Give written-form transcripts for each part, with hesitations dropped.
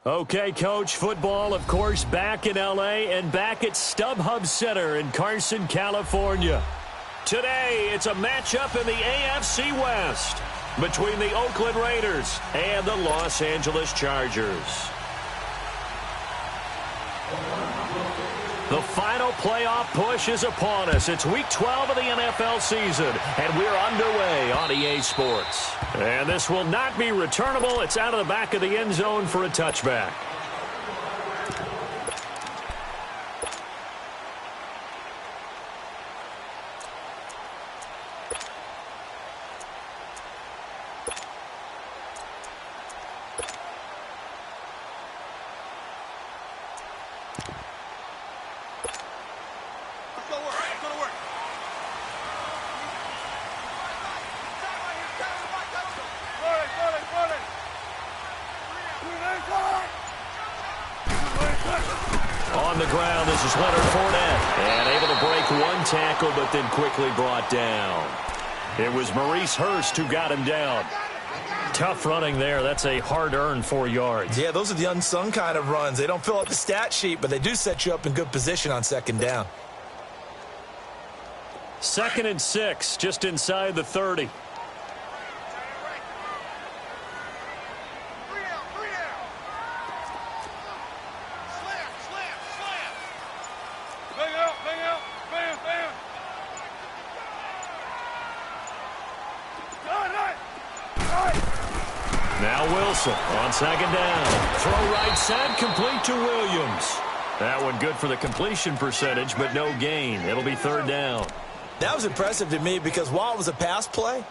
Okay, Coach, football, of course, back in L.A. and back at StubHub Center in Carson, California. Today, it's a matchup in the AFC West between the Oakland Raiders and the Los Angeles Chargers. The final playoff push is upon us. It's Week 12 of the NFL season, and we're underway on EA Sports. And this will not be returnable. It's out of the back of the end zone for a touchback. On the ground, this is Leonard Fournette. And able to break one tackle, but then quickly brought down. It was Maurice Hurst who got him down. Tough running there. That's a hard-earned 4 yards. Yeah, those are the unsung kind of runs. They don't fill up the stat sheet, but they do set you up in good position on second down. 2nd and 6, just inside the 30. Now Wilson on second down. Throw right side, complete to Williams. That one good for the completion percentage, but no gain. It'll be 3rd down. That was impressive to me because while it was a pass play,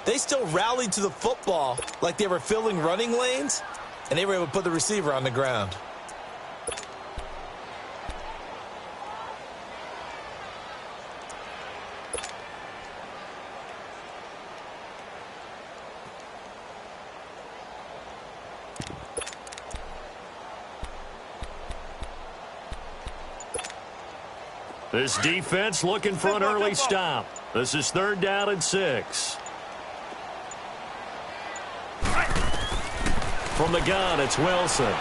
they still rallied to the football like they were filling running lanes, and they were able to put the receiver on the ground. This defense looking for an early stop. This is 3rd down and 6. From the gun, it's Wilson.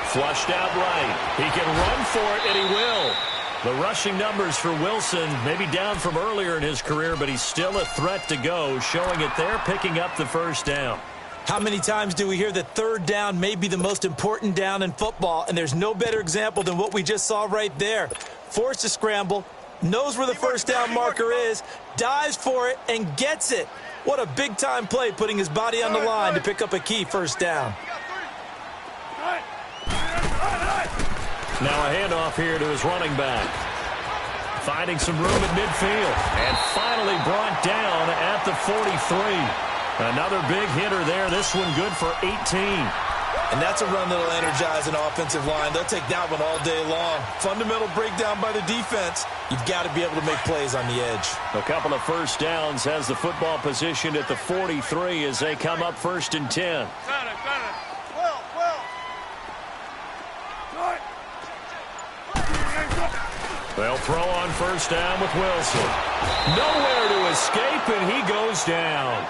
Flushed out right. He can run for it, and he will. The rushing numbers for Wilson may be down from earlier in his career, but he's still a threat to go, showing it there, picking up the 1st down. How many times do we hear that 3rd down may be the most important down in football, and there's no better example than what we just saw right there. Forced to scramble, knows where the 1st down marker is, dives for it, and gets it. What a big-time play, putting his body on the line to pick up a key 1st down. Now a handoff here to his running back. Finding some room at midfield, and finally brought down at the 43. Another big hitter there. This one good for 18. And that's a run that'll energize an offensive line. They'll take that one all day long. Fundamental breakdown by the defense. You've got to be able to make plays on the edge. A couple of 1st downs, has the football positioned at the 43 as they come up 1st and 10. They'll throw on 1st down with Wilson. Nowhere to escape, and he goes down.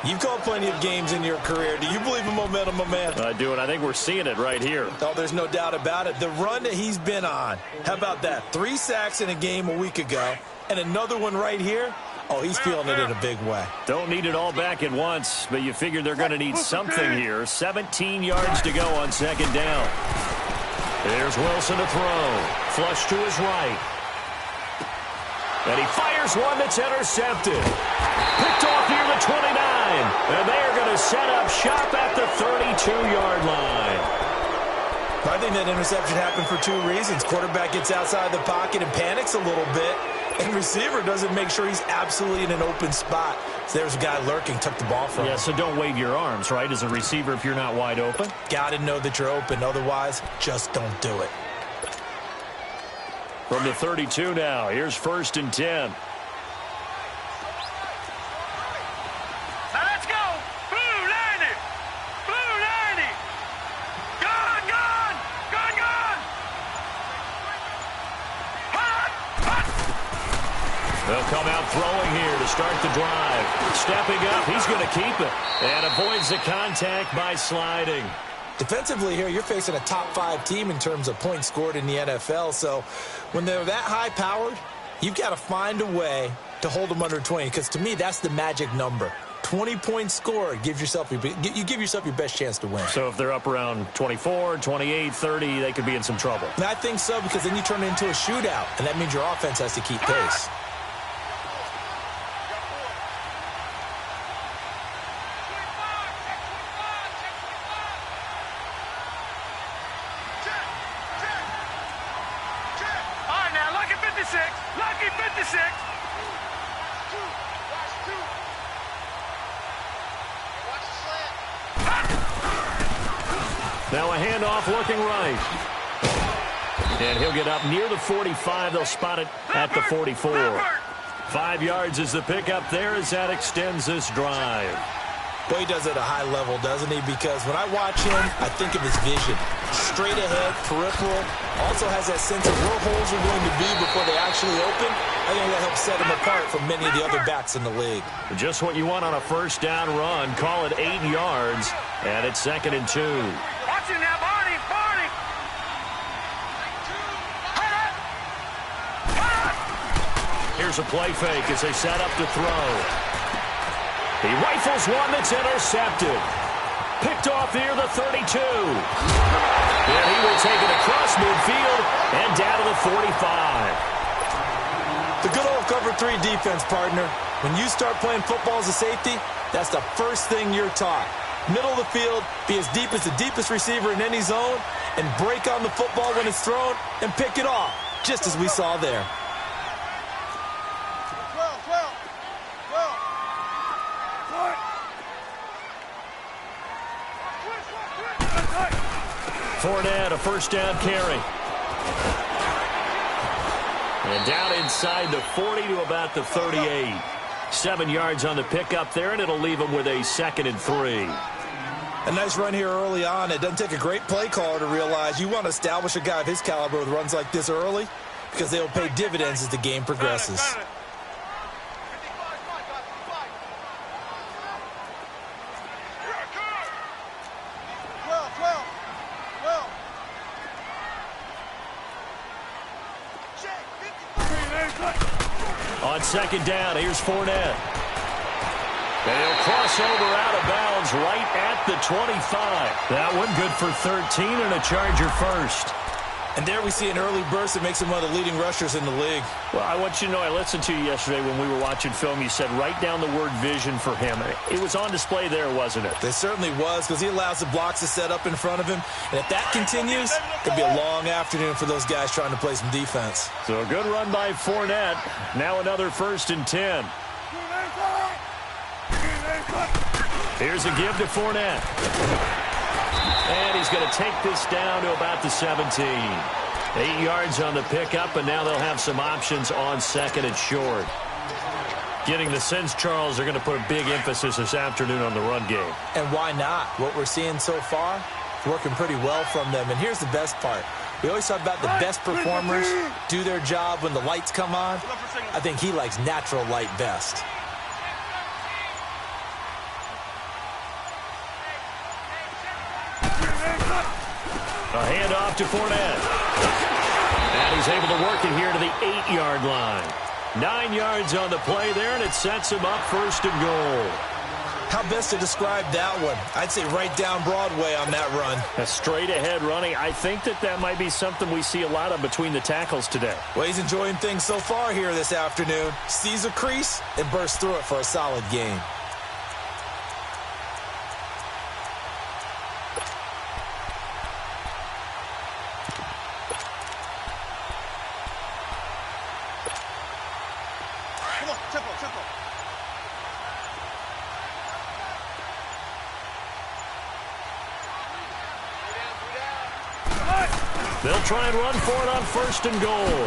You've called plenty of games in your career. Do you believe in momentum, my man? I do, and I think we're seeing it right here. Oh, there's no doubt about it. The run that he's been on, how about that? 3 sacks in a game a week ago, and another one right here. Oh, he's feeling it in a big way. Don't need it all back at once, but you figure they're going to need something here. 17 yards to go on 2nd down. Here's Wilson to throw. Flush to his right. And he fires one that's intercepted. Picked off near the 29. And they are going to set up shop at the 32-yard line. I think that interception happened for 2 reasons. Quarterback gets outside the pocket and panics a little bit. And receiver doesn't make sure he's absolutely in an open spot. So there's a guy lurking, took the ball from him. Yeah, so don't wave your arms, right, as a receiver if you're not wide open. Got to know that you're open. Otherwise, just don't do it. From the 32 now, here's 1st and 10. Let's go! Blue 90! Blue 90! Gone, gone! Gone, gone! Hot! Hot! They'll come out throwing here to start the drive. Stepping up, he's going to keep it. And avoids the contact by sliding. Defensively here, you're facing a top-5 team in terms of points scored in the NFL. So when they're that high-powered, you've got to find a way to hold them under 20, because to me, that's the magic number. 20 points scored, you give yourself your best chance to win. So if they're up around 24, 28, 30, they could be in some trouble. And I think so, because then you turn it into a shootout, and that means your offense has to keep pace. All right, now, lucky 56. Lucky 56. Now a handoff looking right. And he'll get up near the 45. They'll spot it at the 44. 5 yards is the pickup there as that extends this drive. Boy, he does it at a high level, doesn't he? Because when I watch him, I think of his vision. Straight ahead, peripheral. Also has that sense of where holes are going to be before they actually open. I think that helps set him apart from many of the other backs in the league. Just what you want on a first down run. Call it 8 yards. And it's 2nd and 2. Watch it now, Barney. Barney. Here's a play fake as they set up to throw. He rifles one that's intercepted. Picked off near the 32. And he will take it across midfield and down to the 45. The good old cover 3 defense, partner. When you start playing football as a safety, that's the first thing you're taught. Middle of the field, be as deep as the deepest receiver in any zone, and break on the football when it's thrown and pick it off, just as we saw there. Fournette, a first down carry. And down inside the 40 to about the 38. 7 yards on the pickup there, and it'll leave him with a 2nd and 3. A nice run here early on. It doesn't take a great play caller to realize you want to establish a guy of his caliber with runs like this early, because they'll pay dividends as the game progresses. On 2nd down, here's Fournette. They'll cross over out of bounds right at the 25. That one good for 13 and a Charger first. And there we see an early burst that makes him one of the leading rushers in the league. Well, I want you to know, I listened to you yesterday when we were watching film. You said write down the word vision for him. It was on display there, wasn't it? It certainly was, because he allows the blocks to set up in front of him. And if that continues, it could be a long afternoon for those guys trying to play some defense. So a good run by Fournette. Now another 1st and 10. Here's a give to Fournette. And he's going to take this down to about the 17. 8 yards on the pickup, and now they'll have some options on 2nd and short. Getting the sense, Charles, they're going to put a big emphasis this afternoon on the run game. And why not? What we're seeing so far, working pretty well from them. And here's the best part. We always talk about the best performers do their job when the lights come on. I think he likes natural light best. A handoff to Fournette. And he's able to work it here to the 8-yard line. 9 yards on the play there, and it sets him up 1st and goal. How best to describe that one? I'd say right down Broadway on that run. A straight-ahead running. I think that might be something we see a lot of between the tackles today. Well, he's enjoying things so far here this afternoon. Sees a crease and bursts through it for a solid gain. They'll try and run for it on 1st and goal.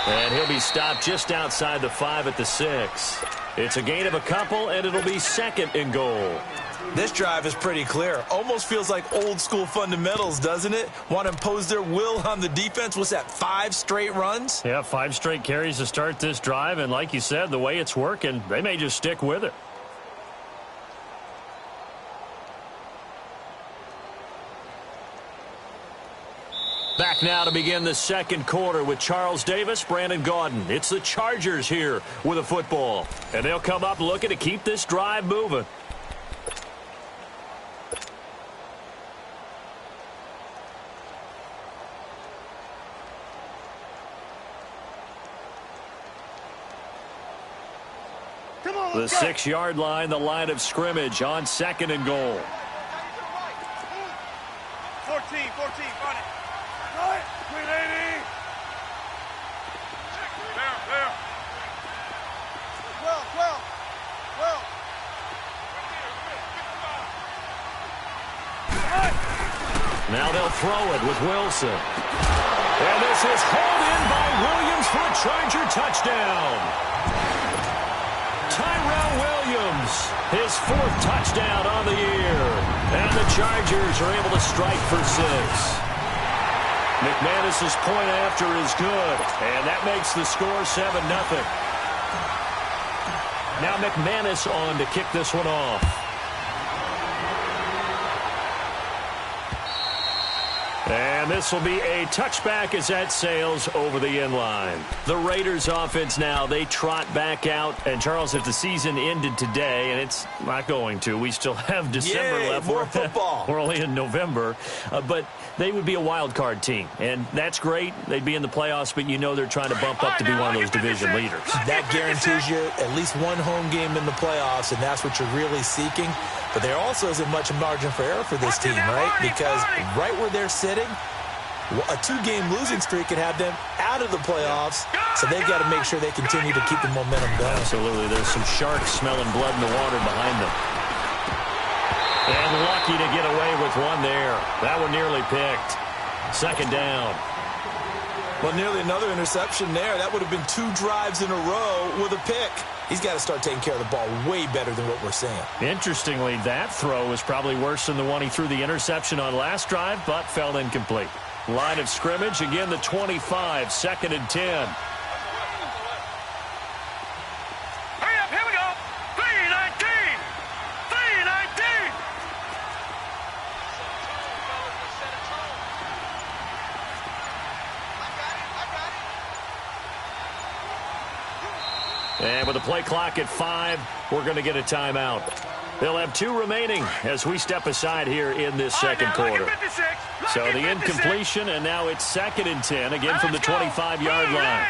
And he'll be stopped just outside the 5 at the 6. It's a gain of a couple, and it'll be 2nd and goal. This drive is pretty clear. Almost feels like old school fundamentals, doesn't it? Want to impose their will on the defense. What's that, 5 straight runs? Yeah, 5 straight carries to start this drive. And like you said, the way it's working, they may just stick with it. Back now to begin the second quarter with Charles Davis, Brandon Gaudin. It's the Chargers here with a football. And they'll come up looking to keep this drive moving. The 6-yard line, the line of scrimmage on 2nd and goal. 14, run it. Right, 380. There. 12. Now they'll throw it with Wilson. And this is hauled in by Williams for a Charger touchdown. Tyrell Williams, his 4th touchdown on the year. And the Chargers are able to strike for 6. McManus's point after is good, and that makes the score 7-0. Now McManus on to kick this one off. And this will be a touchback as that sails over the end line. The Raiders offense now, they trot back out. And, Charles, if the season ended today, and it's not going to, we still have December left. More football. We're only in November. But they would be a wild card team. And that's great. They'd be in the playoffs, but you know they're trying to bump up to be one of those division leaders. That guarantees you at least one home game in the playoffs, and that's what you're really seeking. But there also isn't much margin for error for this team, right? Because right where they're sitting, a 2-game losing streak could have them out of the playoffs, so they've got to make sure they continue to keep the momentum going. Absolutely. There's some sharks smelling blood in the water behind them. And lucky to get away with one there. That one nearly picked. 2nd down. Well, nearly another interception there. That would have been 2 drives in a row with a pick. He's got to start taking care of the ball way better than what we're seeing. Interestingly, that throw was probably worse than the one he threw the interception on last drive, but fell incomplete. Line of scrimmage, again the 25, 2nd and 10. Hurry up, here we go. 319. And with the play clock at 5, we're going to get a timeout. They'll have 2 remaining as we step aside here in this second quarter. So the incompletion, and now it's 2nd and 10, again from the 25-yard line.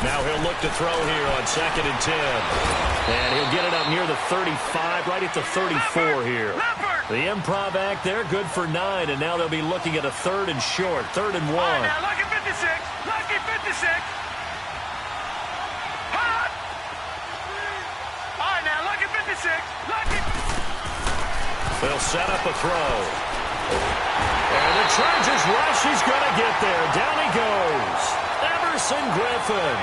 Now he'll look to throw here on 2nd and 10. And he'll get it up near the 35, right at the 34 here. The improv act there, good for 9, and now they'll be looking at a 3rd and short, 3rd and 1. Lucky 56, lucky 56. Hot. All right, now, lucky 56, lucky. They'll set up a throw. And the Chargers rush, he's going to get there. Down he goes. Everson Griffin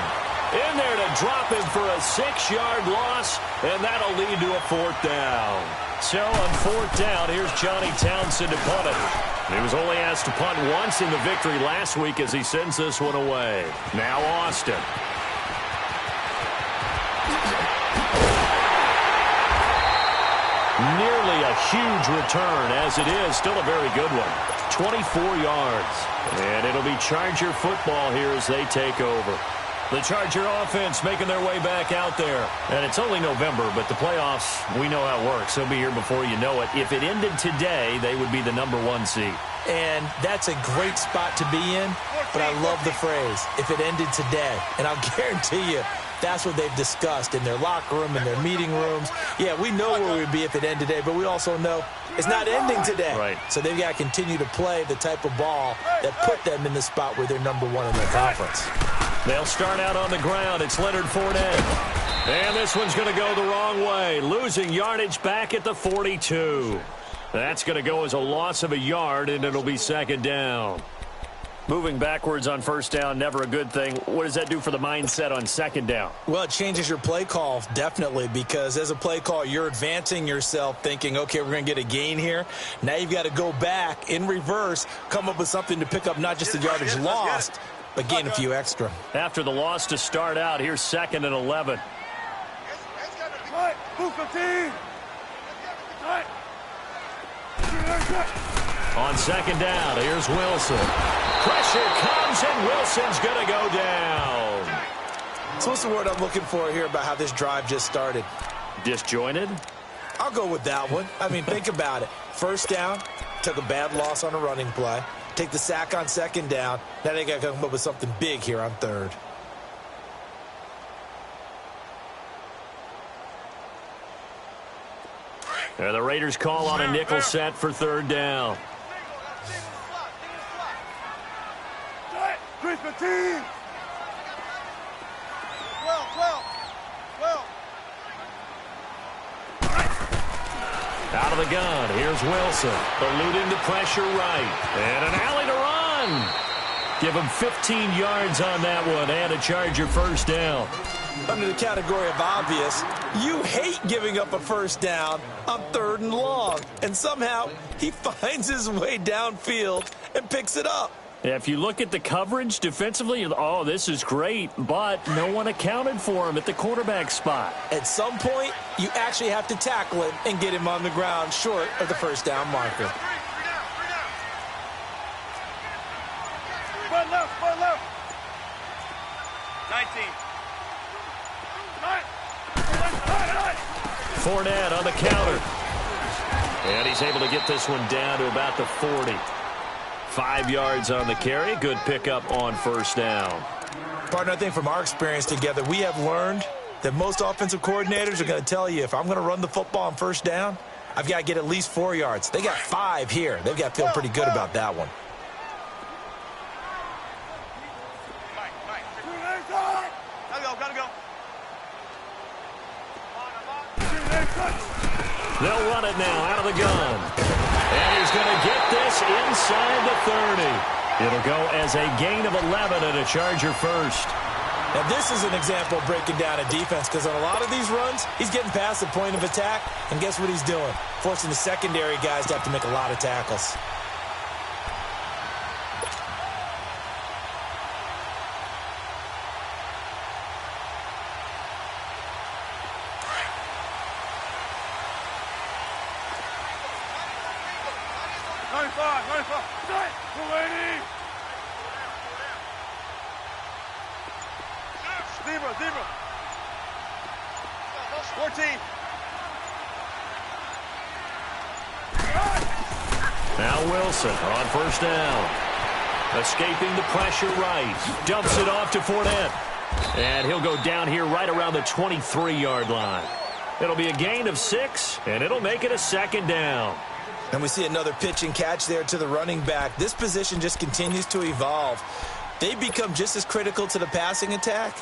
in there to drop him for a 6-yard loss, and that'll lead to a 4th down. So on 4th down, here's Johnny Townsend to punt it. He was only asked to punt once in the victory last week as he sends this one away. Now Austin. Nearly a huge return, as it is still a very good one. 24 yards. And it'll be Charger football here as they take over. The Charger offense making their way back out there. And it's only November, but the playoffs, we know how it works. They'll be here before you know it. If it ended today, they would be the #1 seed. And that's a great spot to be in, but I love the phrase, if it ended today. And I'll guarantee you, that's what they've discussed in their locker room, in their meeting rooms. Yeah, we know where we'd be if it ended today, but we also know it's not ending today. Right. So they've got to continue to play the type of ball that put them in the spot where they're #1 in their conference. They'll start out on the ground. It's Leonard Fournette. And this one's going to go the wrong way. Losing yardage back at the 42. That's going to go as a loss of a yard, and it'll be 2nd down. Moving backwards on 1st down, never a good thing. What does that do for the mindset on 2nd down? Well, it changes your play call, definitely, because as a play call, you're advancing yourself thinking, okay, we're going to get a gain here. Now you've got to go back in reverse, come up with something to pick up not just the yardage lost, but gain a few extra. After the loss to start out, here's 2nd and 11. Right, move 15. Right. On second down, here's Wilson. Pressure comes, and Wilson's going to go down. So what's the word I'm looking for here about how this drive just started? Disjointed? I'll go with that one. I mean, think about it. First down, took a bad loss on a running play. Take the sack on second down. Now they got to come up with something big here on third. The Raiders call on a nickel set for third down. Out of the gun, here's Wilson. Eluding the pressure right. And an alley to run. Give him 15 yards on that one and a Charger first down. Under the category of obvious, you hate giving up a first down on third and long. And somehow he finds his way downfield and picks it up. Yeah, if you look at the coverage defensively, oh, this is great, but no one accounted for him at the quarterback spot. At some point, you actually have to tackle him and get him on the ground short of the first down marker. Run left, run left. 19. Fournette on the counter. And he's able to get this one down to about the 40. 5 yards on the carry. Good pickup on first down. Partner, I think from our experience together, we have learned that most offensive coordinators are going to tell you, if I'm going to run the football on first down, I've got to get at least 4 yards. They got 5 here. They've got to feel pretty good about that one. Gotta go. They'll run it now out of the gun. And he's going to get this inside the 30. It'll go as a gain of 11 and a Charger first. Now, this is an example of breaking down a defense, because on a lot of these runs, he's getting past the point of attack, and guess what he's doing? Forcing the secondary guys to have to make a lot of tackles. Zebra. 14. Now Wilson on first down. Escaping the pressure right. Dumps it off to Fournette. And he'll go down here right around the 23-yard line. It'll be a gain of 6, and it'll make it a second down. And we see another pitch and catch there to the running back. This position just continues to evolve. They become just as critical to the passing attack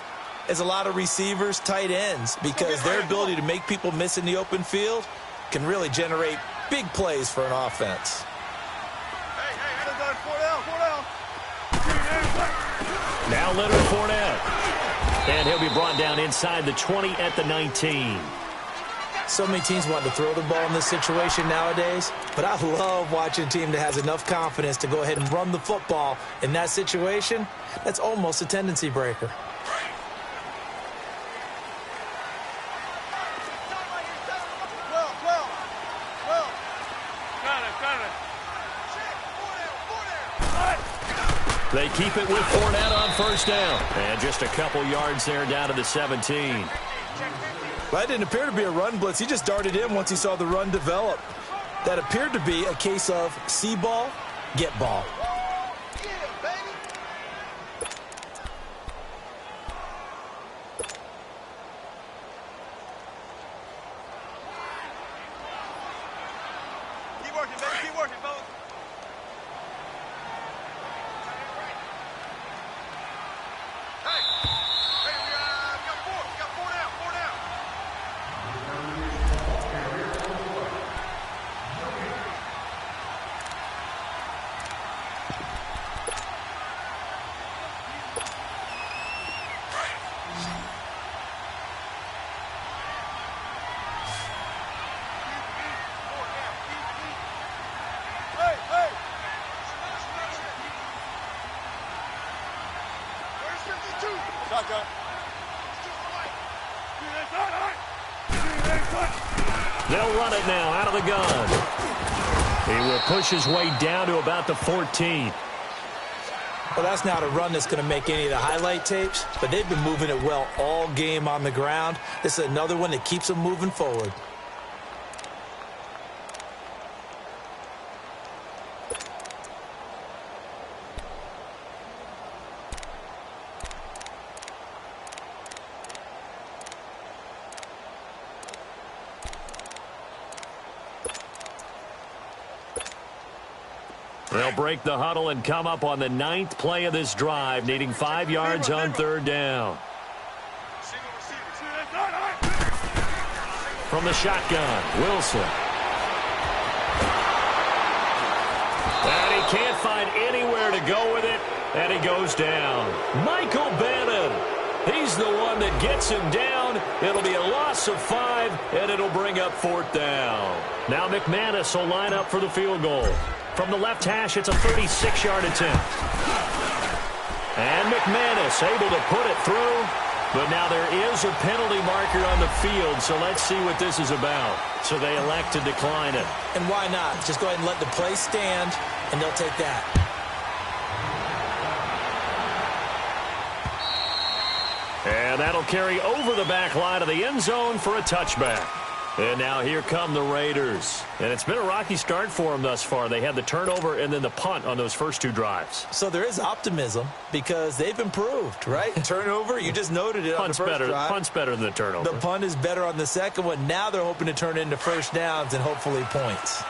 as a lot of receivers, tight ends, because their ability to make people miss in the open field can really generate big plays for an offense. Now Leonard Fournette. And he'll be brought down inside the 20 at the 19. So many teams want to throw the ball in this situation nowadays, but I love watching a team that has enough confidence to go ahead and run the football in that situation. That's almost a tendency breaker. They keep it with Fournette on first down. And just a couple yards there down to the 17. Well, that didn't appear to be a run blitz. He just darted in once he saw the run develop. That appeared to be a case of see ball, get ball. Keep working, baby. Keep working, fellas. They'll run it now out of the gun. He will push his way down to about the 14. Well, that's not a run that's going to make any of the highlight tapes, but they've been moving it well all game on the ground. This is another one that keeps them moving forward. They'll break the huddle and come up on the 9th play of this drive, needing 5 yards on 3rd down. From the shotgun, Wilson. And he can't find anywhere to go with it, and he goes down. Michael Bannon. He's the one that gets him down. It'll be a loss of 5, and it'll bring up 4th down. Now McManus will line up for the field goal. From the left hash, it's a 36-yard attempt. And McManus able to put it through. But now there is a penalty marker on the field, so let's see what this is about. So they elect to decline it. And why not? Just go ahead and let the play stand, and they'll take that. And that'll carry over the back line of the end zone for a touchback. And now here come the Raiders. And it's been a rocky start for them thus far. They had the turnover and then the punt on those first 2 drives. So there is optimism because they've improved, right? Turnover, you just noted it on the first drive. Punt's better than the turnover. The punt is better on the second one. Now they're hoping to turn it into first downs and hopefully points.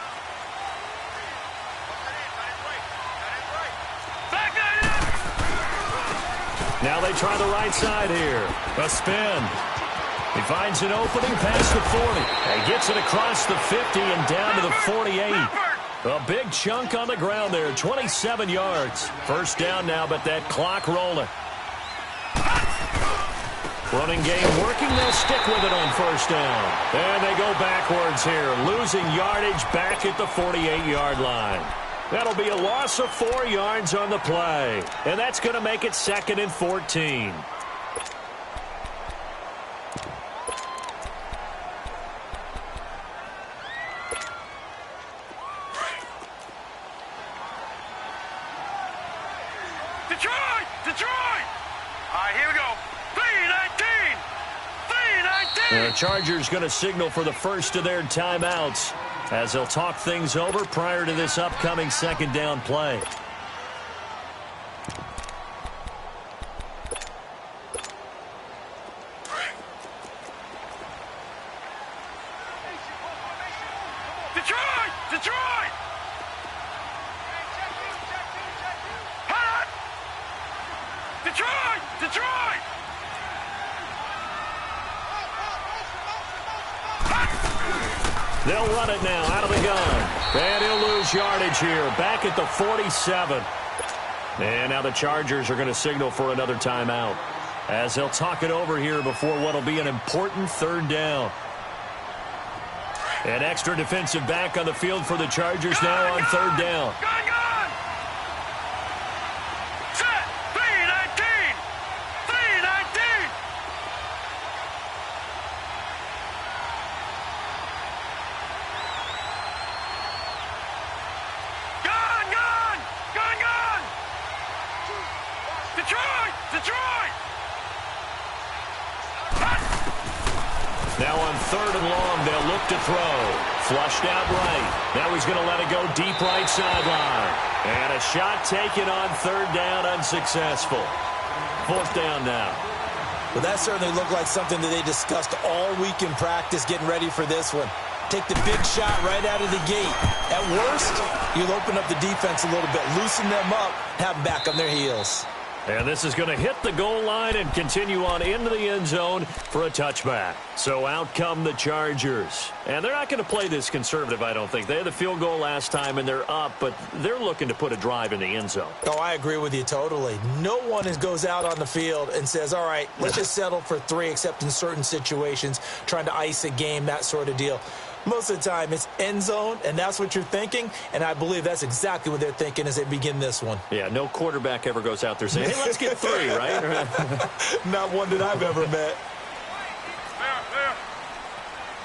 Now they try the right side here. A spin. He finds an opening past the 40. And gets it across the 50 and down to the 48. A big chunk on the ground there, 27 yards. First down now, but that clock rolling. Running game working. They'll stick with it on first down. And they go backwards here, losing yardage back at the 48-yard line. That'll be a loss of 4 yards on the play. And that's going to make it 2nd and 14. Detroit! All right, here we go. 3-19! 3-19! The Chargers going to signal for the first of their timeouts as they'll talk things over prior to this upcoming 2nd down play. Detroit! Hot! Detroit! They'll run it now out of the gun. And he'll lose yardage here. Back at the 47. And now the Chargers are going to signal for another timeout as they'll talk it over here before what will be an important 3rd down. An extra defensive back on the field for the Chargers now on 3rd down. Set! 3-19! 3-19! Gone! Detroit! Now on 3rd and long, they'll look to throw. Flushed out right. Now he's going to let it go deep right sideline. And a shot taken on 3rd down, unsuccessful. 4th down now. Well, that certainly looked like something that they discussed all week in practice getting ready for this one. Take the big shot right out of the gate. At worst, you'll open up the defense a little bit, loosen them up, have them back on their heels. And this is going to hit the goal line and continue on into the end zone for a touchback. So out come the Chargers. And they're not going to play this conservative, I don't think. They had the field goal last time, and they're up, but they're looking to put a drive in the end zone. Oh, I agree with you totally. No one goes out on the field and says, all right, let's just settle for 3, except in certain situations, trying to ice a game, that sort of deal. Most of the time, it's end zone, and that's what you're thinking, and I believe that's exactly what they're thinking as they begin this one. Yeah, no quarterback ever goes out there saying, hey, let's get 3, right? Not one that I've ever met. There.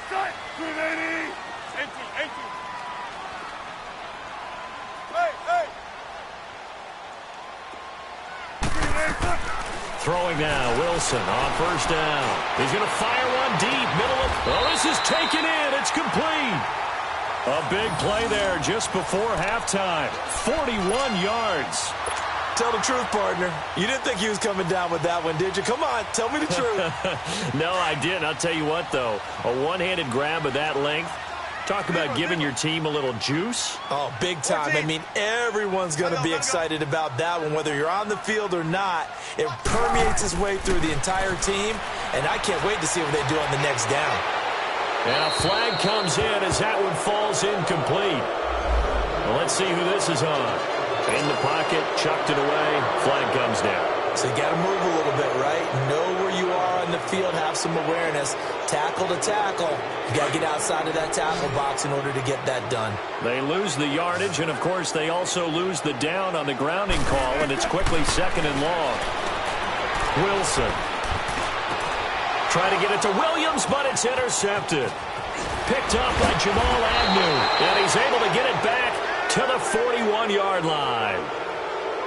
Set. 380. 18. Throwing now, Wilson on first down. He's going to fire one deep, middle of... Oh, this is taken in. It's complete. A big play there just before halftime. 41 yards. Tell the truth, partner. You didn't think he was coming down with that one, did you? Come on, tell me the truth. No, I didn't. I'll tell you what, though. A one-handed grab of that length. Talk about giving your team a little juice. Oh, big time. I mean, everyone's going to be excited about that one, whether you're on the field or not. It permeates its way through the entire team, and I can't wait to see what they do on the next down. And a flag comes in as that one falls incomplete. Well, let's see who this is on. In the pocket, chucked it away, flag comes down. So you got to move a little bit, right? Know where you are on the field, have some awareness. Tackle to tackle. You got to get outside of that tackle box in order to get that done. They lose the yardage, and, of course, they also lose the down on the grounding call, and it's quickly 2nd and long. Wilson. Trying to get it to Williams, but it's intercepted. Picked up by Jamal Agnew, and he's able to get it back to the 41-yard line.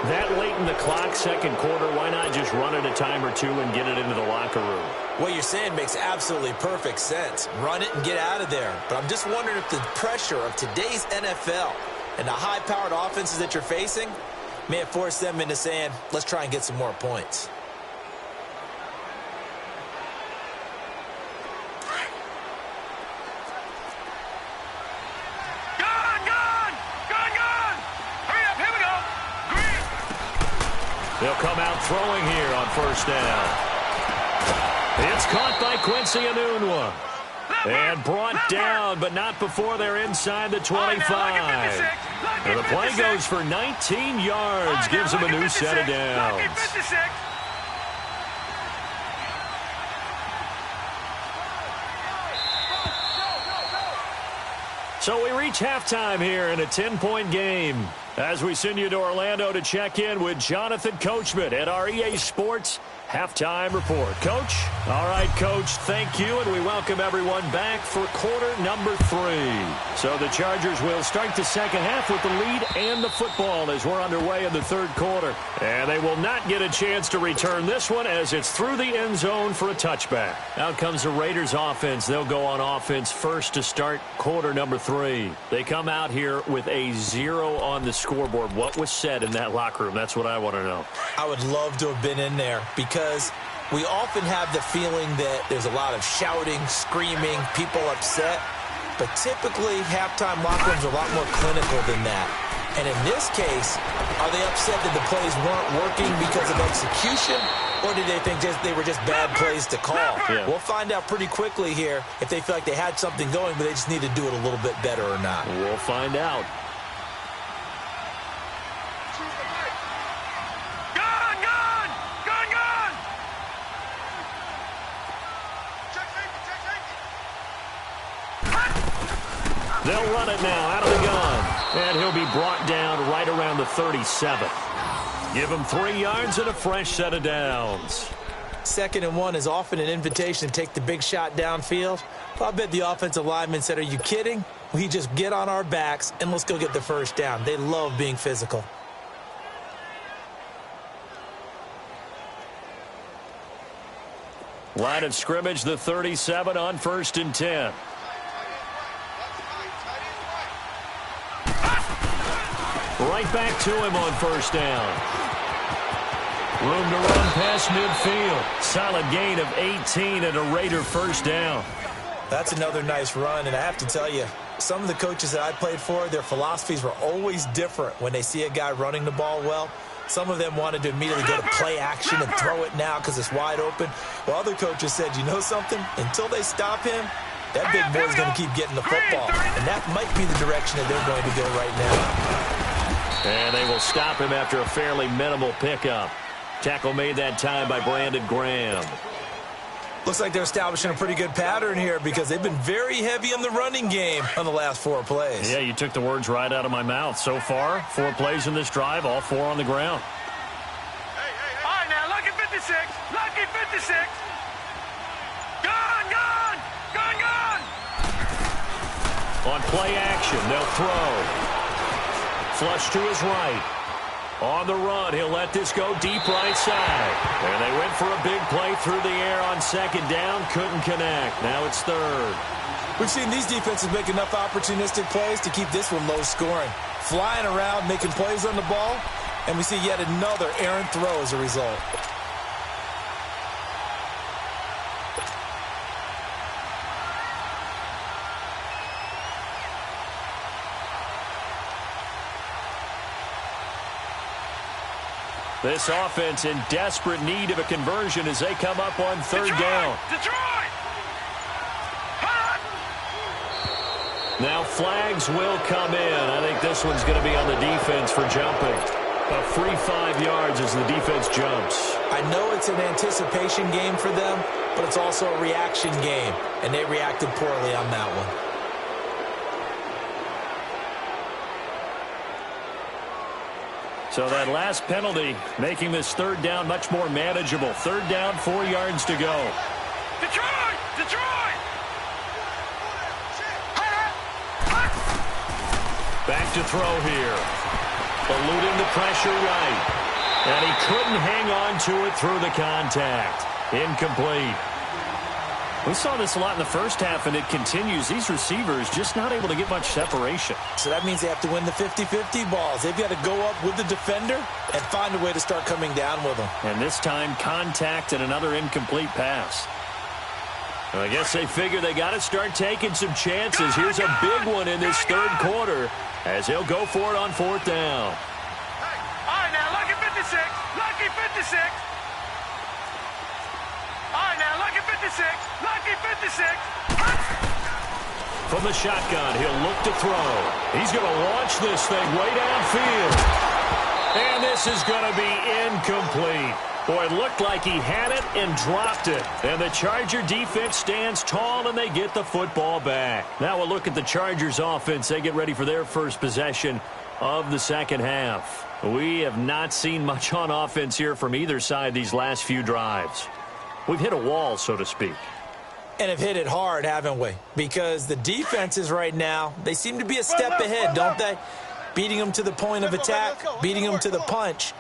That late in the clock, second quarter, why not just run it a time or two and get it into the locker room? What you're saying makes absolutely perfect sense. Run it and get out of there. But I'm just wondering if the pressure of today's NFL and the high-powered offenses that you're facing may have forced them into saying, let's try and get some more points. They'll come out throwing here on first down. It's caught by Quincy Enunwa. And brought down, but not before they're inside the 25. And the play goes for 19 yards, gives them a new set of downs. So we reach halftime here in a 10-point game as we send you to Orlando to check in with Jonathan Coachman at our EA Sports Halftime Report. Coach? All right, Coach, thank you, and we welcome everyone back for quarter number 3. So the Chargers will start the second half with the lead and the football as we're underway in the third quarter. And they will not get a chance to return this one as it's through the end zone for a touchback. Out comes the Raiders offense. They'll go on offense first to start quarter number 3. They come out here with a 0 on the scoreboard. What was said in that locker room? That's what I want to know. I would love to have been in there because we often have the feeling that there's a lot of shouting, screaming, people upset. But typically, halftime locker rooms are a lot more clinical than that. And in this case, are they upset that the plays weren't working because of execution? Or did they think they were just bad plays to call? Yeah. We'll find out pretty quickly here if they feel like they had something going, but they just need to do it a little bit better or not. We'll find out. They'll run it now out of the gun. And he'll be brought down right around the 37. Give him 3 yards and a fresh set of downs. 2nd and 1 is often an invitation to take the big shot downfield. I bet the offensive lineman said, are you kidding? We just get on our backs and let's go get the first down. They love being physical. Line of scrimmage, the 37 on 1st and 10. Right back to him on first down. Room to run past midfield. Solid gain of 18 and a Raider first down. That's another nice run, and I have to tell you, some of the coaches that I played for, their philosophies were always different when they see a guy running the ball well. Some of them wanted to immediately go to play action and throw it now because it's wide open. While other coaches said, you know something? Until they stop him, that big boy's going to keep getting the football. And that might be the direction that they're going to go right now. And they will stop him after a fairly minimal pickup. Tackle made that time by Brandon Graham. Looks like they're establishing a pretty good pattern here because they've been very heavy in the running game on the last 4 plays. Yeah, you took the words right out of my mouth. So far, 4 plays in this drive, all 4 on the ground. All right, now, lucky 56. Lucky 56. Gone, gone, gone, gone. On play action, they'll throw. Flush to his right. On the run, he'll let this go deep right side. And they went for a big play through the air on second down. Couldn't connect. Now it's third. We've seen these defenses make enough opportunistic plays to keep this one low scoring. Flying around, making plays on the ball, and we see yet another errant throw as a result. This offense in desperate need of a conversion as they come up on third down. Detroit! Now flags will come in. I think this one's going to be on the defense for jumping. A free 5 yards as the defense jumps. I know it's an anticipation game for them, but it's also a reaction game, and they reacted poorly on that one. So that last penalty making this third down much more manageable. Third down, 4 yards to go. Detroit! Detroit! Back to throw here. Eluding the pressure right. And he couldn't hang on to it through the contact. Incomplete. We saw this a lot in the first half, and it continues. These receivers just not able to get much separation. So that means they have to win the 50-50 balls. They've got to go up with the defender and find a way to start coming down with them. And this time, contact and another incomplete pass. Well, I guess they figure they got to start taking some chances. Here's a big one in this third quarter as he'll go for it on fourth down. All right, now, lucky 56. Lucky 56. All right, now, lucky 56. Lucky 56. From the shotgun, he'll look to throw. He's going to launch this thing way downfield. And this is going to be incomplete. Boy, it looked like he had it and dropped it. And the Charger defense stands tall, and they get the football back. Now we'll look at the Chargers offense. They get ready for their first possession of the second half. We have not seen much on offense here from either side these last few drives. We've hit a wall, so to speak. And have hit it hard, haven't we? Because the defenses right now, they seem to be a step ahead, don't they? Beating them to the point of attack, beating them to the punch.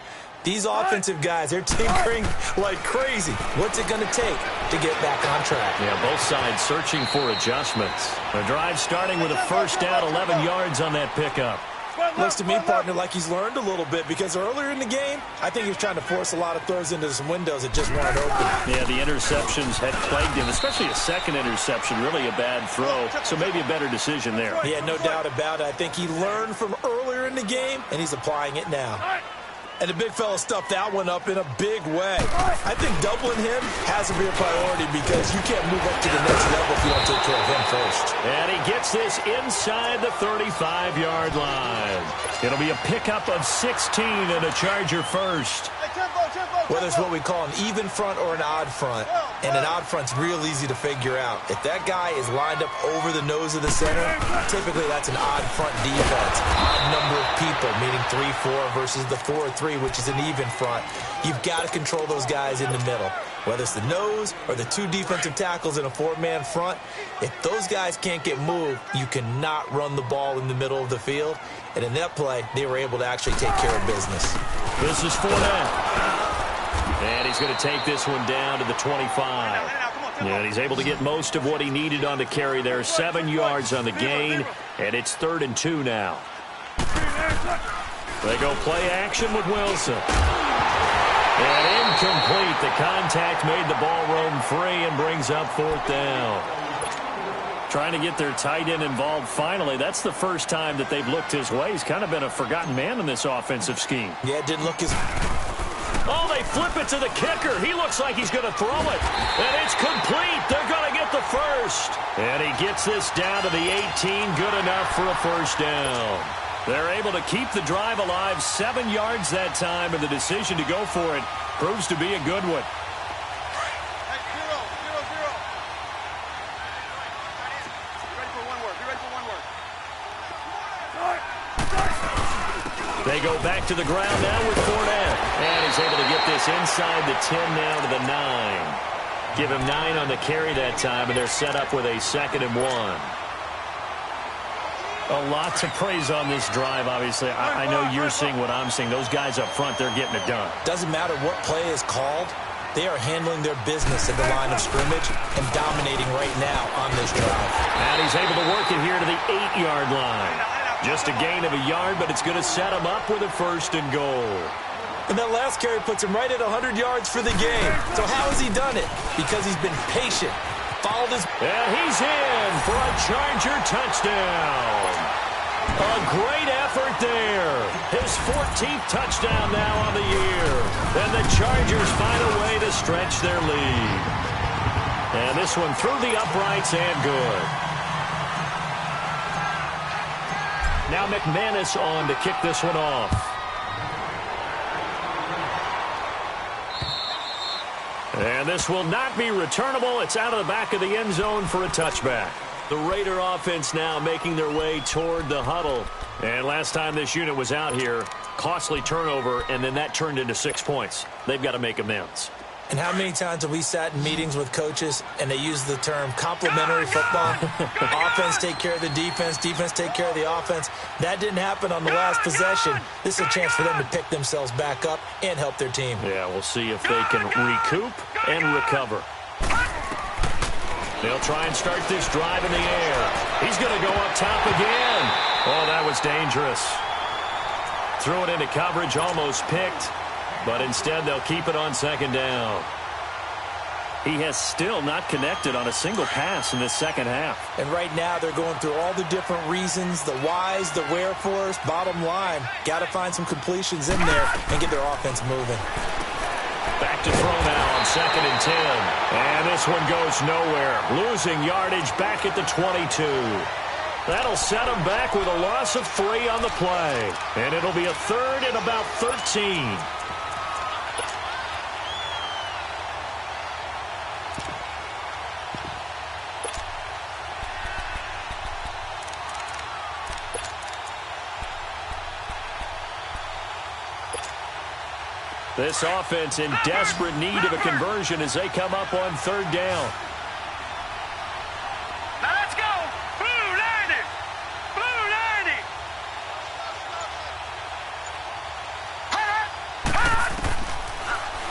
These offensive guys, they're tinkering like crazy. What's it going to take to get back on track? Yeah, both sides searching for adjustments. The drive starting with a first down, 11 yards on that pickup. Looks to me, partner, like he's learned a little bit because earlier in the game, I think he was trying to force a lot of throws into some windows that just weren't open. Yeah, the interceptions had plagued him, especially a second interception, really a bad throw, so maybe a better decision there. Yeah, no doubt about it. I think he learned from earlier in the game, and he's applying it now. And the big fella stuffed that one up in a big way. I think doubling him has to be a priority because you can't move up to the next level if you don't take care of him first. And he gets this inside the 35-yard line. It'll be a pickup of 16 and a Charger first. Whether it's what we call an even front or an odd front, and an odd front's real easy to figure out. If that guy is lined up over the nose of the center, typically that's an odd front defense. Odd number of people, meaning 3-4 versus the 4-3, which is an even front. You've got to control those guys in the middle. Whether it's the nose or the two defensive tackles in a four-man front, if those guys can't get moved, you cannot run the ball in the middle of the field. And in that play, they were able to actually take care of business. This is Fournette. And he's going to take this one down to the 25. And he's able to get most of what he needed on the carry there. 7 yards on the gain, and it's 3rd and 2 now. They go play action with Wilson. And incomplete. The contact made the ball roam free and brings up 4th down. Trying to get their tight end involved finally. That's the first time that they've looked his way. He's kind of been a forgotten man in this offensive scheme. Yeah, it didn't look as... Oh, they flip it to the kicker. He looks like he's going to throw it. And it's complete. They're going to get the first. And he gets this down to the 18. Good enough for a first down. They're able to keep the drive alive. 7 yards that time, and the decision to go for it proves to be a good one. They go back to the ground now with Fournette. And he's able to get this inside the 10 now to the 9. Give him 9 on the carry that time, and they're set up with a 2nd and 1. A lot to praise on this drive, obviously. I know you're seeing what I'm seeing. Those guys up front, they're getting it done. Doesn't matter what play is called. They are handling their business at the line of scrimmage and dominating right now on this drive. And he's able to work it here to the 8-yard line. Just a gain of a yard, but it's going to set him up with a 1st and goal. And that last carry puts him right at 100 yards for the game. So how has he done it? Because he's been patient. Followed his... And he's in for a Charger touchdown. A great effort there. His 14th touchdown now on the year. And the Chargers find a way to stretch their lead. And this one through the uprights and good. Now McManus on to kick this one off. And this will not be returnable. It's out of the back of the end zone for a touchback. The Raider offense now making their way toward the huddle. And last time this unit was out here, costly turnover, and then that turned into 6 points. They've got to make amends. And how many times have we sat in meetings with coaches and they use the term complementary football? Offense take care of the defense, defense take care of the offense. That didn't happen on the last possession. This is a chance for them to pick themselves back up and help their team. Yeah, we'll see if they can recoup and recover. They'll try and start this drive in the air. He's going to go up top again. Oh, that was dangerous. Threw it into coverage, almost picked. But instead, they'll keep it on 2nd down. He has still not connected on a single pass in this second half. And right now, they're going through all the different reasons, the whys, the wherefores. Bottom line, got to find some completions in there and get their offense moving. Back to throw now on 2nd and 10. And this one goes nowhere. Losing yardage back at the 22. That'll set him back with a loss of 3 on the play. And it'll be a 3rd and about 13. This offense in desperate need of a conversion as they come up on 3rd down. Now let's go. Blue 90. Blue 90.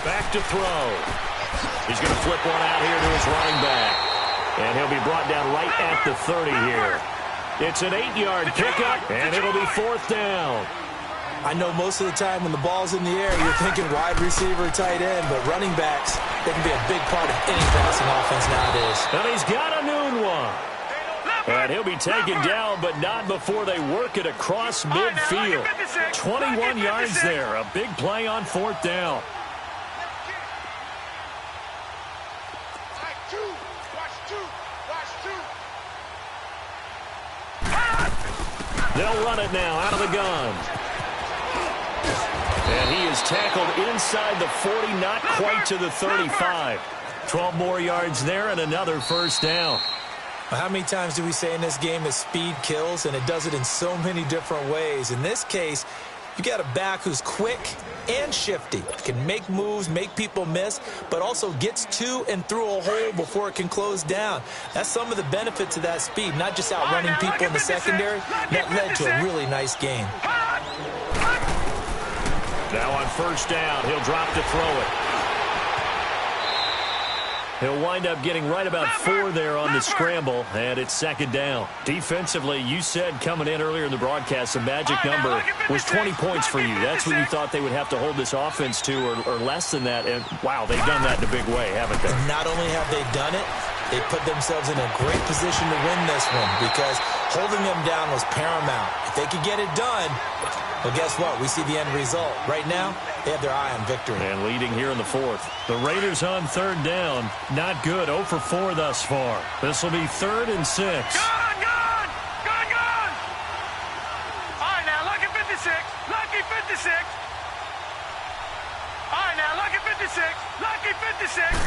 Back to throw. He's going to flip one out here to his running back. And he'll be brought down right at the 30 here. It's an 8-yard pickup, and it'll be 4th down. I know most of the time when the ball's in the air, you're thinking wide receiver, tight end, but running backs, they can be a big part of any passing offense nowadays. And he's got a noon one. And he'll be taken down, but not before they work it across midfield. 21 yards there. A big play on 4th down. They'll run it now out of the gun. And he is tackled inside the 40, not quite to the 35. 12 more yards there and another 1st down. How many times do we say in this game that speed kills, and it does it in so many different ways? In this case, you got a back who's quick and shifty, can make moves, make people miss, but also gets to and through a hole before it can close down. That's some of the benefits of that speed, not just outrunning people in the secondary. That led to a really nice game. Now on 1st down, he'll drop to throw it. He'll wind up getting right about 4 there on the scramble, and it's 2nd down. Defensively, you said coming in earlier in the broadcast, the magic number was 20 points for you. That's what you thought they would have to hold this offense to, or less than that. And, wow, they've done that in a big way, haven't they? Not only have they done it, they put themselves in a great position to win this one because holding them down was paramount. If they could get it done, well, guess what? We see the end result. Right now, they have their eye on victory. And leading here in the 4th. The Raiders on 3rd down. Not good. 0 for 4 thus far. This will be 3rd and 6. Gone! All right, now, lucky 56. Lucky 56. All right, now, lucky 56. Lucky 56.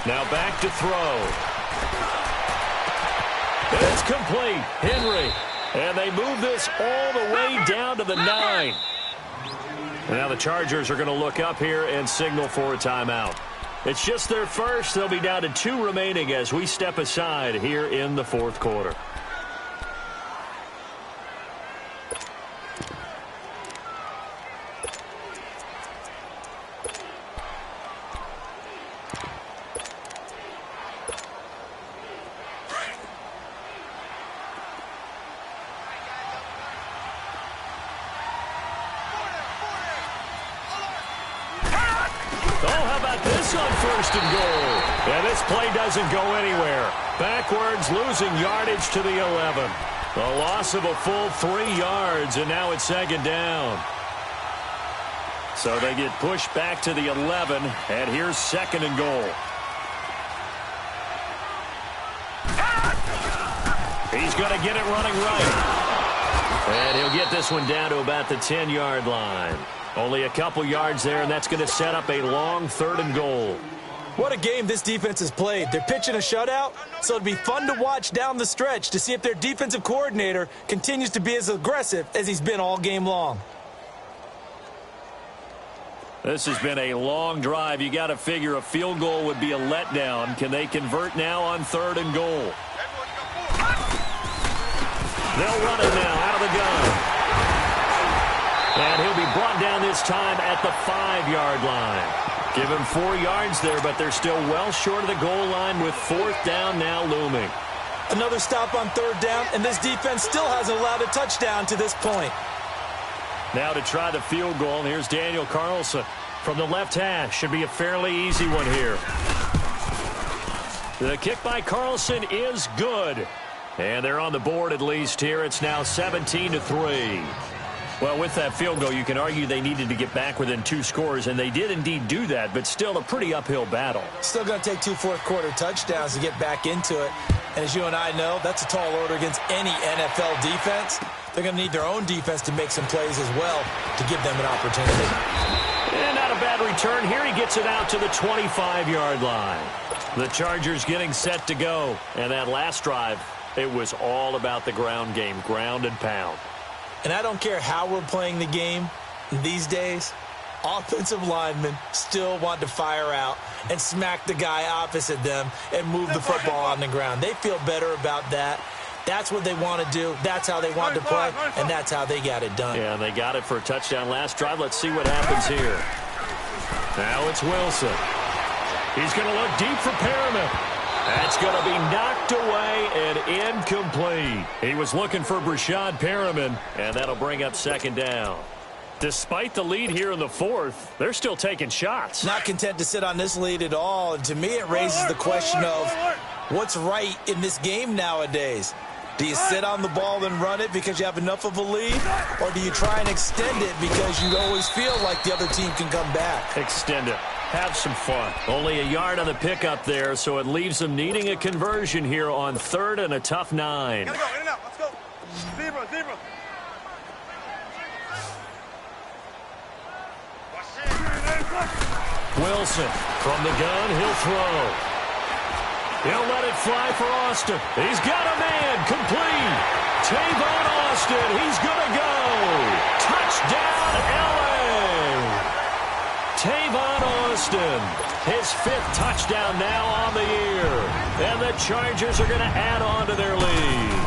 Now back to throw. It's complete. Henry. And they move this all the way down to the 9. Now the Chargers are going to look up here and signal for a timeout. It's just their first. They'll be down to 2 remaining as we step aside here in the 4th quarter. It's on 1st and goal. And this play doesn't go anywhere. Backwards, losing yardage to the 11. A loss of a full 3 yards, and now it's 2nd down. So they get pushed back to the 11, and here's 2nd and goal. He's going to get it running right. And he'll get this one down to about the 10-yard line. Only a couple yards there, and that's going to set up a long 3rd and goal. What a game this defense has played. They're pitching a shutout, so it'd be fun to watch down the stretch to see if their defensive coordinator continues to be as aggressive as he's been all game long. This has been a long drive. You got to figure a field goal would be a letdown. Can they convert now on 3rd and goal? They'll run it now out of the gun. And he'll be brought down this time at the 5-yard line. Give him 4 yards there, but they're still well short of the goal line with 4th down now looming. Another stop on 3rd down, and this defense still hasn't allowed a touchdown to this point. Now to try the field goal, and here's Daniel Carlson from the left hash. Should be a fairly easy one here. The kick by Carlson is good. And they're on the board at least here. It's now 17-3. Well, with that field goal, you can argue they needed to get back within 2 scores, and they did indeed do that, but still a pretty uphill battle. Still going to take 2 fourth-quarter touchdowns to get back into it. And as you and I know, that's a tall order against any NFL defense. They're going to need their own defense to make some plays as well to give them an opportunity. And not a bad return. Here he gets it out to the 25-yard line. The Chargers getting set to go. And that last drive, it was all about the ground game, ground and pound. And I don't care how we're playing the game these days, offensive linemen still want to fire out and smack the guy opposite them and move the football on the ground. They feel better about that. That's what they want to do. That's how they want to play, and that's how they got it done. Yeah, and they got it for a touchdown last drive. Let's see what happens here. Now it's Wilson. He's going to look deep for Perriman. That's going to be knocked away and incomplete. He was looking for Brashad Perriman, and that'll bring up 2nd down. Despite the lead here in the 4th, they're still taking shots. Not content to sit on this lead at all. And to me, it raises the question of what's right in this game nowadays. Do you sit on the ball and run it because you have enough of a lead? Or do you try and extend it because you always feel like the other team can come back? Extend it. Have some fun. Only a yard on the pickup there, so it leaves them needing a conversion here on 3rd and a tough 9. Gotta go, in and out, let's go. Zebra. Wilson from the gun, he'll throw. He'll let it fly for Austin. He's got a man, complete. Tavon Austin, he's gonna go. Touchdown, LA. Tavon Austin, his 5th touchdown now on the year. And the Chargers are going to add on to their lead.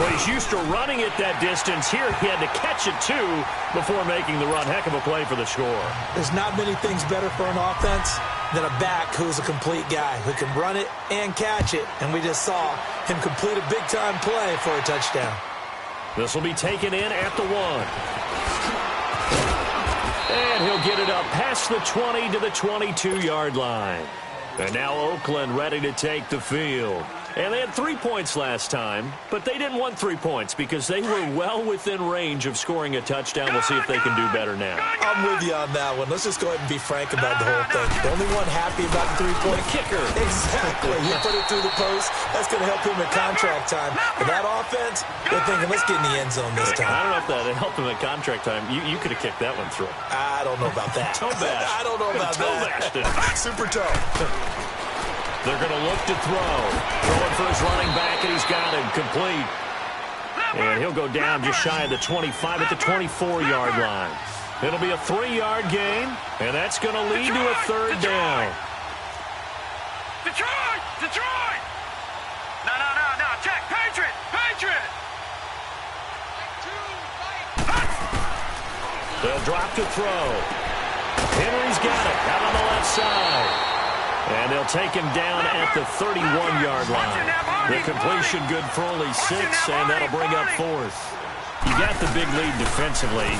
Well, he's used to running it that distance. Here he had to catch it, too, before making the run. Heck of a play for the score. There's not many things better for an offense than a back who's a complete guy who can run it and catch it. And we just saw him complete a big-time play for a touchdown. This will be taken in at the 1. And he'll get it up past the 20 to the 22-yard line. And now Oakland ready to take the field. And they had 3 points last time, but they didn't want 3 points because they were well within range of scoring a touchdown. We'll see if they can do better now. I'm with you on that one. Let's just go ahead and be frank about the whole thing. The only one happy about the 3-point kicker. Exactly. He put it through the post. That's going to help him at contract time. But that offense, they're thinking, let's get in the end zone this time. I don't know if that helped him at contract time. You could have kicked that one through. I don't know about that. Toe bash. I don't know about that. Super toe. They're going to look to throw. Throwing for his running back, and he's got him complete. And he'll go down just shy of the 25 at the 24-yard line. It'll be a 3-yard gain, and that's going to lead to a 3rd down. Detroit! No, check. Patriot! They'll drop to throw. Henry's got it out on the left side. And they'll take him down at the 31-yard line. The completion good for only 6, and that'll bring up 4th. You got the big lead defensively.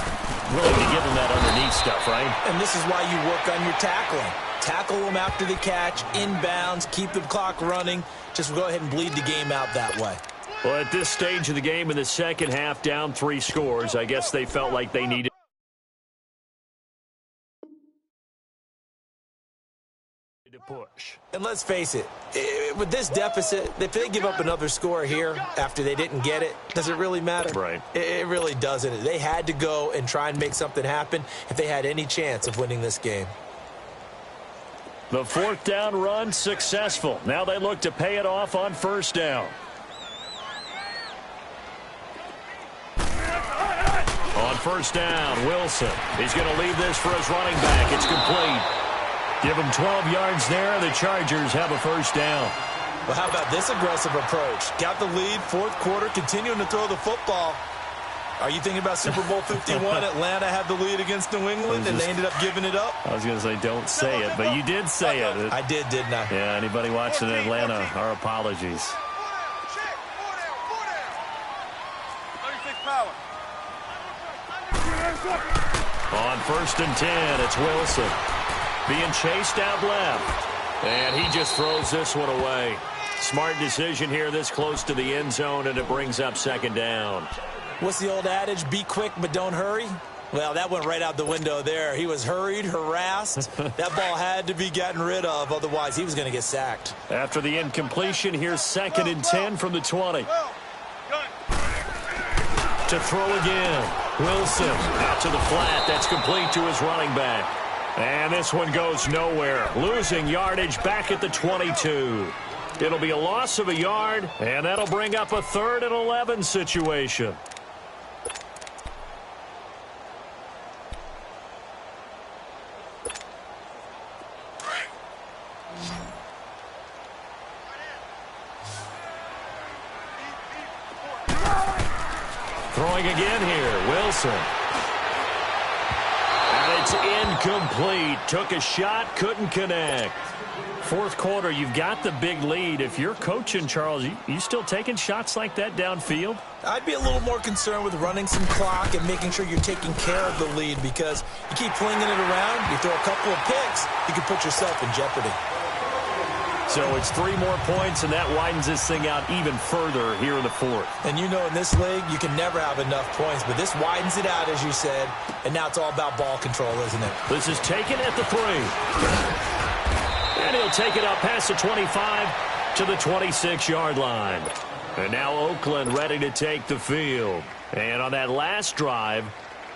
Willing to give him that underneath stuff, right? And this is why you work on your tackling. tackle them after the catch, inbounds, keep the clock running. Just go ahead and bleed the game out that way. Well, at this stage of the game in the second half, down 3 scores, I guess they felt like they needed to push. And let's face it, with this deficit, if they give up another score here after they didn't get it, does it really matter? Right. It really doesn't. They had to go and try and make something happen if they had any chance of winning this game. The 4th down run successful. Now they look to pay it off on 1st down. On 1st down, Wilson. He's going to leave this for his running back. It's complete. Give him 12 yards there. The Chargers have a 1st down. Well, how about this aggressive approach? Got the lead, 4th quarter, continuing to throw the football. Are you thinking about Super Bowl 51? Atlanta had the lead against New England, and they ended up giving it up? I was going to say don't say it, but you did say it. I did, didn't I? Yeah, anybody watching in Atlanta, our apologies. 36 power. On 1st and 10, it's Wilson. Being chased out left. And he just throws this one away. Smart decision here this close to the end zone, and it brings up 2nd down. What's the old adage? Be quick, but don't hurry? Well, that went right out the window there. He was hurried, harassed. That ball had to be gotten rid of, otherwise he was going to get sacked. After the incompletion, here's 2nd and 10 from the 20. To throw again. Wilson out to the flat. That's complete to his running back. And this one goes nowhere. Losing yardage back at the 22. It'll be a loss of a yard, and that'll bring up a 3rd and 11 situation. Throwing again here, Wilson. And it's incomplete. Took a shot, couldn't connect. 4th quarter, you've got the big lead. If you're coaching, Charles, you still taking shots like that downfield? I'd be a little more concerned with running some clock and making sure you're taking care of the lead, because you keep flinging it around, you throw a couple of picks, you can put yourself in jeopardy. So it's 3 more points, and that widens this thing out even further here in the 4th. And you know, in this league, you can never have enough points, but this widens it out, as you said, and now it's all about ball control, isn't it? This is taken at the 3. And he'll take it up past the 25 to the 26-yard line. And now Oakland ready to take the field. And on that last drive,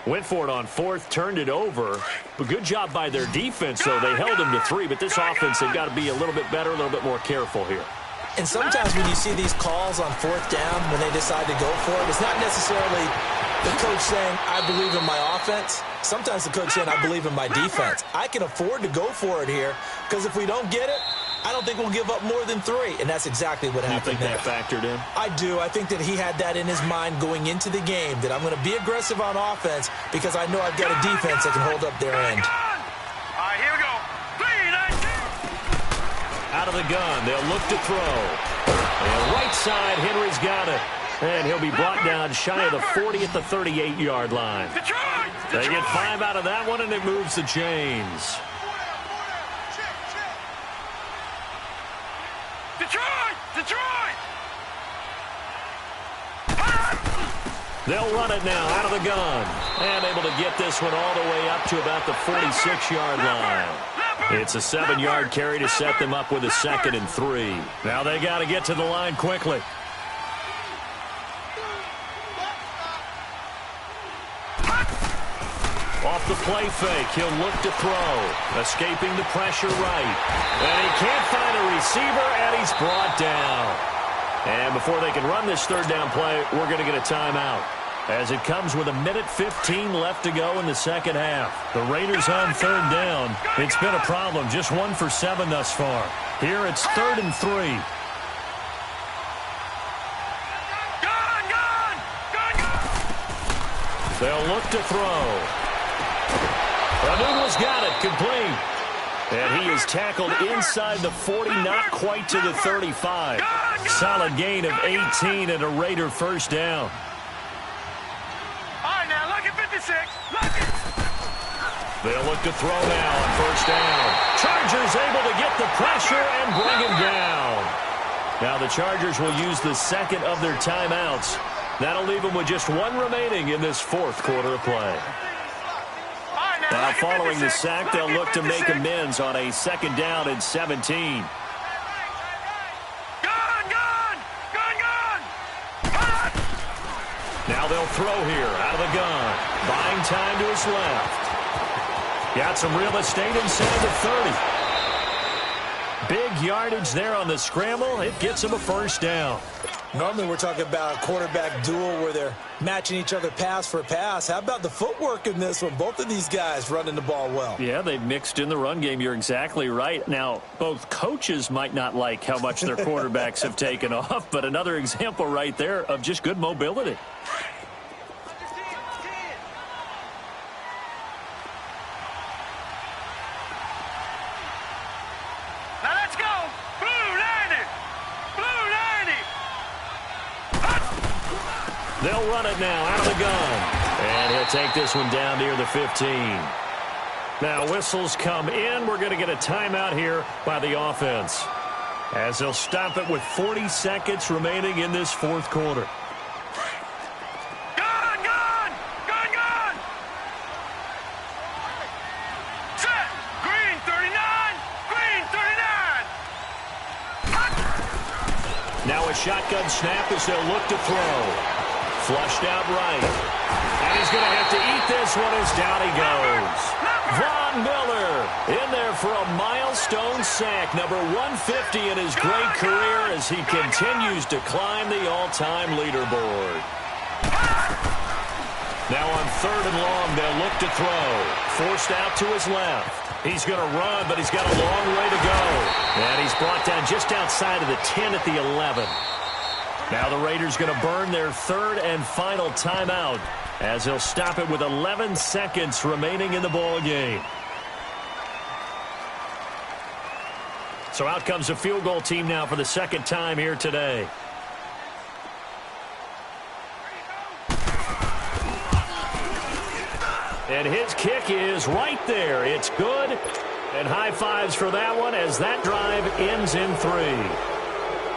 went for it on 4th, turned it over. But good job by their defense, though. They held them to 3, but this offense, they've got to be a little bit better, a little bit more careful here. And sometimes when you see these calls on 4th down, when they decide to go for it, it's not necessarily the coach saying, I believe in my offense. Sometimes the coach saying, I believe in my defense. I can afford to go for it here, because if we don't get it, I don't think we'll give up more than 3. And that's exactly what happened there. You think that factored in? I do. I think that he had that in his mind going into the game, that I'm going to be aggressive on offense because I know I've got a defense that can hold up their end. All right, here we go. 3, 19. Out of the gun, they'll look to throw. And right side, Henry's got it. And he'll be brought down shy of the 40 at the 38-yard line. They get 5 out of that one, and it moves the chains. Detroit! They'll run it now out of the gun. And able to get this one all the way up to about the 46-yard line. It's a 7-yard carry to set them up with a 2nd and 3. Now they got to get to the line quickly. Off the play fake, he'll look to throw. Escaping the pressure right. And he can't find a receiver, and he's brought down. And before they can run this 3rd down play, we're going to get a timeout, as it comes with 1:15 left to go in the second half. The Raiders on 3rd down. It's been a problem, just 1 for 7 thus far. Here it's 3rd and 3. They'll look to throw. Noodle's got it, complete. And he is tackled inside the 40, not quite to the 35. Solid gain of 18 and a Raider 1st down. All right, now, look at 56. Look it. They'll look to throw now on first down. Chargers able to get the pressure and bring him down. Now the Chargers will use the second of their timeouts. That'll leave them with just one remaining in this fourth quarter of play. Now following the sack, they'll look to make amends on a second down and 17. Now they'll throw here out of the gun. Buying time to his left. Got some real estate inside the 30. Big yardage there on the scramble. It gets him a first down. Normally we're talking about a quarterback duel where they're matching each other pass for pass. How about the footwork in this one? Both of these guys running the ball well. Yeah, they've mixed in the run game. You're exactly right. Now, both coaches might not like how much their quarterbacks have taken off, but another example right there of just good mobility. They'll run it now out of the gun. And he'll take this one down near the 15. Now whistles come in. We're going to get a timeout here by the offense, as they'll stop it with 40 seconds remaining in this fourth quarter. Gun! Set! Green 39! Green 39! Now a shotgun snap as they'll look to throw. Flushed out right. And he's going to have to eat this one as down he goes. Von Miller in there for a milestone sack, number 150 in his great career as he continues to climb the all-time leaderboard. Now on third and long, they'll look to throw. Forced out to his left. He's going to run, but he's got a long way to go. And he's brought down just outside of the 10 at the 11. Now the Raiders going to burn their third and final timeout as they'll stop it with 11 seconds remaining in the ball game. So out comes the field goal team now for the second time here today. And his kick is right there. It's good. And high fives for that one as that drive ends in 3.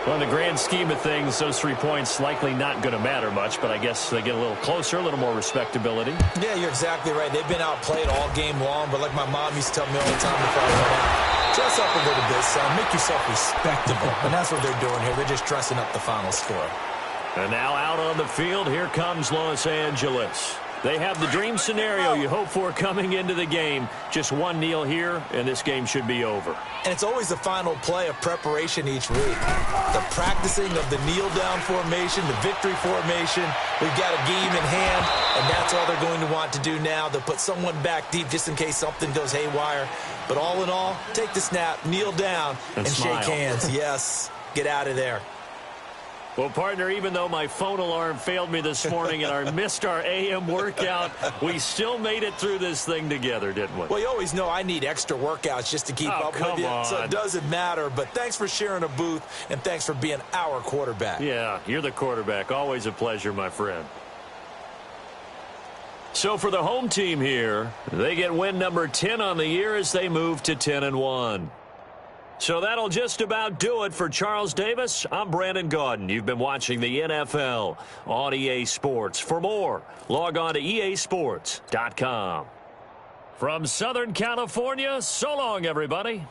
Well, in the grand scheme of things, those 3 points likely not going to matter much, but I guess they get a little closer, a little more respectability. Yeah, you're exactly right. They've been outplayed all game long, but like my mom used to tell me all the time before I went out, dress up a little bit, son. Make yourself respectable. And that's what they're doing here. They're just dressing up the final score. And now out on the field, here comes Los Angeles. They have the dream scenario you hope for coming into the game. Just one kneel here, and this game should be over. And it's always the final play of preparation each week. The practicing of the kneel-down formation, the victory formation. We've got a game in hand, and that's all they're going to want to do now. They'll put someone back deep just in case something goes haywire. But all in all, take the snap, kneel down, and shake hands. Yes, get out of there. Well, partner, even though my phone alarm failed me this morning and I missed our AM workout, we still made it through this thing together, didn't we? Well, you always know I need extra workouts just to keep up with you, so it doesn't matter. But thanks for sharing a booth, and thanks for being our quarterback. Yeah, you're the quarterback. Always a pleasure, my friend. So for the home team here, they get win number 10 on the year as they move to 10-1. So that'll just about do it for Charles Davis. I'm Brandon Gaudin. You've been watching the NFL on EA Sports. For more, log on to easports.com. From Southern California, so long, everybody.